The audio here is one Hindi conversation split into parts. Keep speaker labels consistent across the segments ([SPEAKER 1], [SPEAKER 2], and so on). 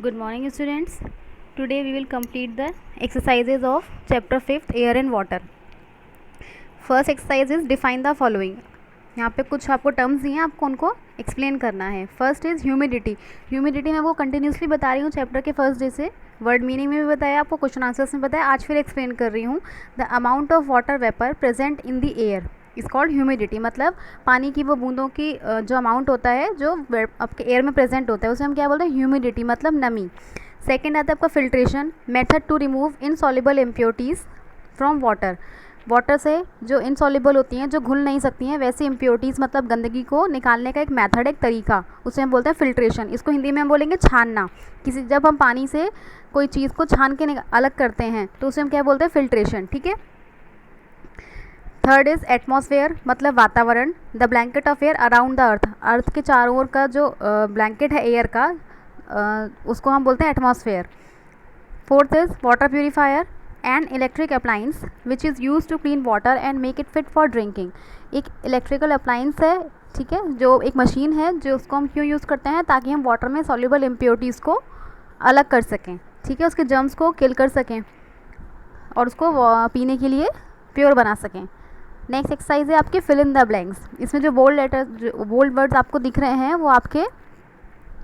[SPEAKER 1] Good morning, students. Today we will complete the exercises of chapter 5th air and water. First exercise is define the following. यहाँ पे कुछ आपको टर्म्स दिए हैं, आपको उनको एक्सप्लेन करना है. First is humidity. ह्यूमिडिटी मैं वो कंटिन्यूसली बता रही हूँ चैप्टर के फर्स्ट डे से. वर्ड मीनिंग में भी बताया, आपको क्वेश्चन आंसर्स में बताया, आज फिर एक्सप्लेन कर रही हूँ. The amount of water vapour present in the air is called humidity. मतलब पानी की वो बूंदों की जो अमाउंट होता है जो आपके एयर में प्रेजेंट होता है उसे हम क्या बोलते हैं? ह्यूमिडिटी, मतलब नमी. सेकेंड आता है आपका filtration, method to remove insoluble impurities from water. Water से जो इनसॉल्युबल होती हैं, जो घुल नहीं सकती हैं, वैसी इम्प्योरिटीज़ मतलब गंदगी को निकालने का एक मेथड, एक तरीका, उसे हम बोलते हैं फिल्ट्रेशन. इसको हिंदी में हम बोलेंगे छानना. जब हम पानी से कोई चीज़ को छान के अलग करते हैं तो उसे हम क्या बोलते हैं? फिल्ट्रेशन. ठीक है. थर्ड इज़ एटमॉस्फेयर, मतलब वातावरण. The blanket of air around the earth. Earth के चारों ओर का जो ब्लैंकेट है एयर का, उसको हम बोलते हैं atmosphere. Fourth is water purifier and electric appliance which is use to clean water and make it fit for drinking. एक इलेक्ट्रिकल अप्लाइंस है, ठीक है, जो एक मशीन है, जो उसको हम क्यों यूज़ करते हैं? ताकि हम वाटर में सॉल्युबल इम्प्योरिटीज़ को अलग कर सकें, ठीक है, उसके जर्म्स को किल कर सकें और उसको पीने के लिए प्योर बना सकें. नेक्स्ट एक्सरसाइज है आपके फिल इन द ब्लैंक्स. इसमें जो बोल्ड वर्ड्स आपको दिख रहे हैं वो आपके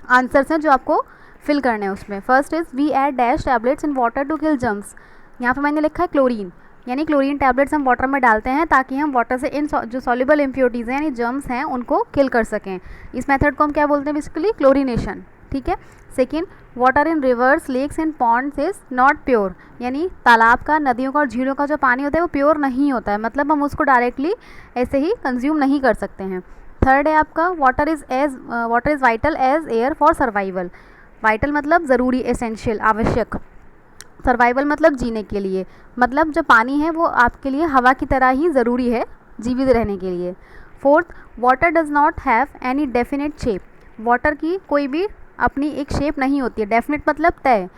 [SPEAKER 1] आंसर्स हैं जो आपको फिल करने हैं उसमें. First is we add dash tablets in water to kill germs. यहाँ पे मैंने लिखा है क्लोरीन, यानी क्लोरीन टैबलेट्स हम वाटर में डालते हैं ताकि हम वाटर से इन जो सॉल्युबल इम्प्योरिटीज़ हैं यानी जर्म्स हैं उनको किल कर सकें. इस मेथड को हम क्या बोलते हैं? Basically chlorination. ठीक है. Second, water in rivers, lakes and ponds is not pure. यानी तालाब का, नदियों का और झीलों का जो पानी होता है वो प्योर नहीं होता है, मतलब हम उसको डायरेक्टली ऐसे ही कंज्यूम नहीं कर सकते हैं. थर्ड है आपका water is vital as air for survival. Vital मतलब ज़रूरी, एसेंशियल, आवश्यक. सर्वाइवल मतलब जीने के लिए. मतलब जो पानी है वो आपके लिए हवा की तरह ही ज़रूरी है जीवित रहने के लिए. Fourth, water does not have any definite shape. Water की कोई भी अपनी एक शेप नहीं होती है. डेफिनेट मतलब तय.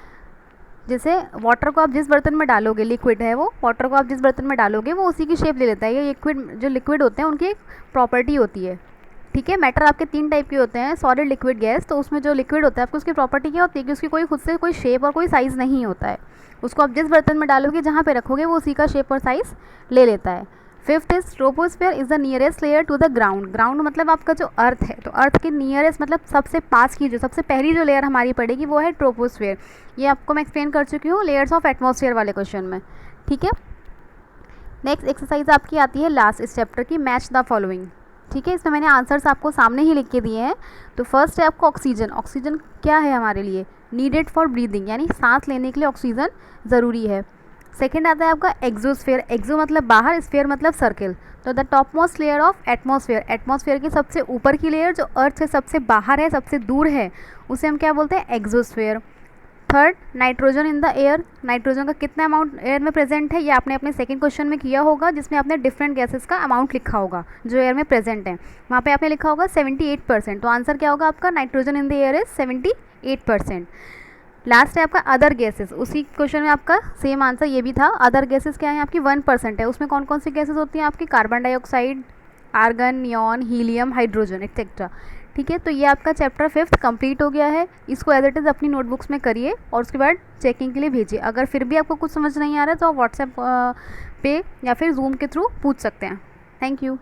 [SPEAKER 1] जैसे वाटर को आप जिस बर्तन में डालोगे, लिक्विड है वो, वाटर को आप जिस बर्तन में डालोगे वो उसी की शेप ले लेता है. ये जो लिक्विड होते हैं उनकी एक प्रॉपर्टी होती है. ठीक है. मैटर आपके 3 टाइप के होते हैं, सॉलिड, लिक्विड, गैस. तो उसमें जो लिक्विड होता है आपको उसकी प्रॉपर्टी क्या होती है कि उसकी कोई खुद से कोई शेप और कोई साइज़ नहीं होता है. उसको आप जिस बर्तन में डालोगे, जहाँ पे रखोगे, वो उसी का शेप और साइज़ ले लेता है. Fifth is troposphere is the nearest layer to the ground. Ground मतलब आपका जो अर्थ है, तो अर्थ के नियरेस्ट मतलब सबसे पास की, जो सबसे पहली जो लेयर हमारी पड़ेगी वो है ट्रोपोस्फेयर. ये आपको मैं एक्सप्लेन कर चुकी हूँ लेयर्स ऑफ एटमॉस्फेयर वाले क्वेश्चन में. ठीक है. नेक्स्ट एक्सरसाइज आपकी आती है लास्ट इस चैप्टर की, मैच द फॉलोइंग. ठीक है. इसमें मैंने आंसर्स आपको सामने ही लिख के दिए हैं. तो फर्स्ट है आपको ऑक्सीजन. ऑक्सीजन क्या है हमारे लिए? नीडेड फॉर ब्रीदिंग, यानी सांस लेने के लिए ऑक्सीजन ज़रूरी है. सेकेंड आता है आपका एक्जोस्फेयर. एक्जो मतलब बाहर, स्फेयर मतलब सर्किल. तो the top most layer of atmosphere. Atmosphere की सबसे ऊपर की लेयर जो अर्थ से सबसे बाहर है, सबसे दूर है, उसे हम क्या बोलते हैं? Exosphere. Third, nitrogen in the air. Nitrogen का कितना अमाउंट एयर में प्रेजेंट है ये आपने अपने सेकंड क्वेश्चन में किया होगा, जिसमें आपने डिफरेंट गैसेस का अमाउंट लिखा होगा जो एयर में प्रेजेंट है. वहाँ पे आपने लिखा होगा 78%. तो आंसर क्या होगा आपका? Nitrogen in the air is 78%. Last है आपका अदर गैसेस. उसी क्वेश्चन में आपका सेम आंसर ये भी था. अदर गैसेस क्या है? आपकी 1% है. उसमें कौन कौन सी गैसेस होती हैं आपकी? Carbon dioxide, argon, neon, helium, hydrogen, etcetera. ठीक है. तो ये आपका चैप्टर 5th कंप्लीट हो गया है. इसको एज इट इज़ अपनी नोटबुक्स में करिए और उसके बाद चेकिंग के लिए भेजिए. अगर फिर भी आपको कुछ समझ नहीं आ रहा है तो आप व्हाट्सएप पे या फिर जूम के थ्रू पूछ सकते हैं. Thank you.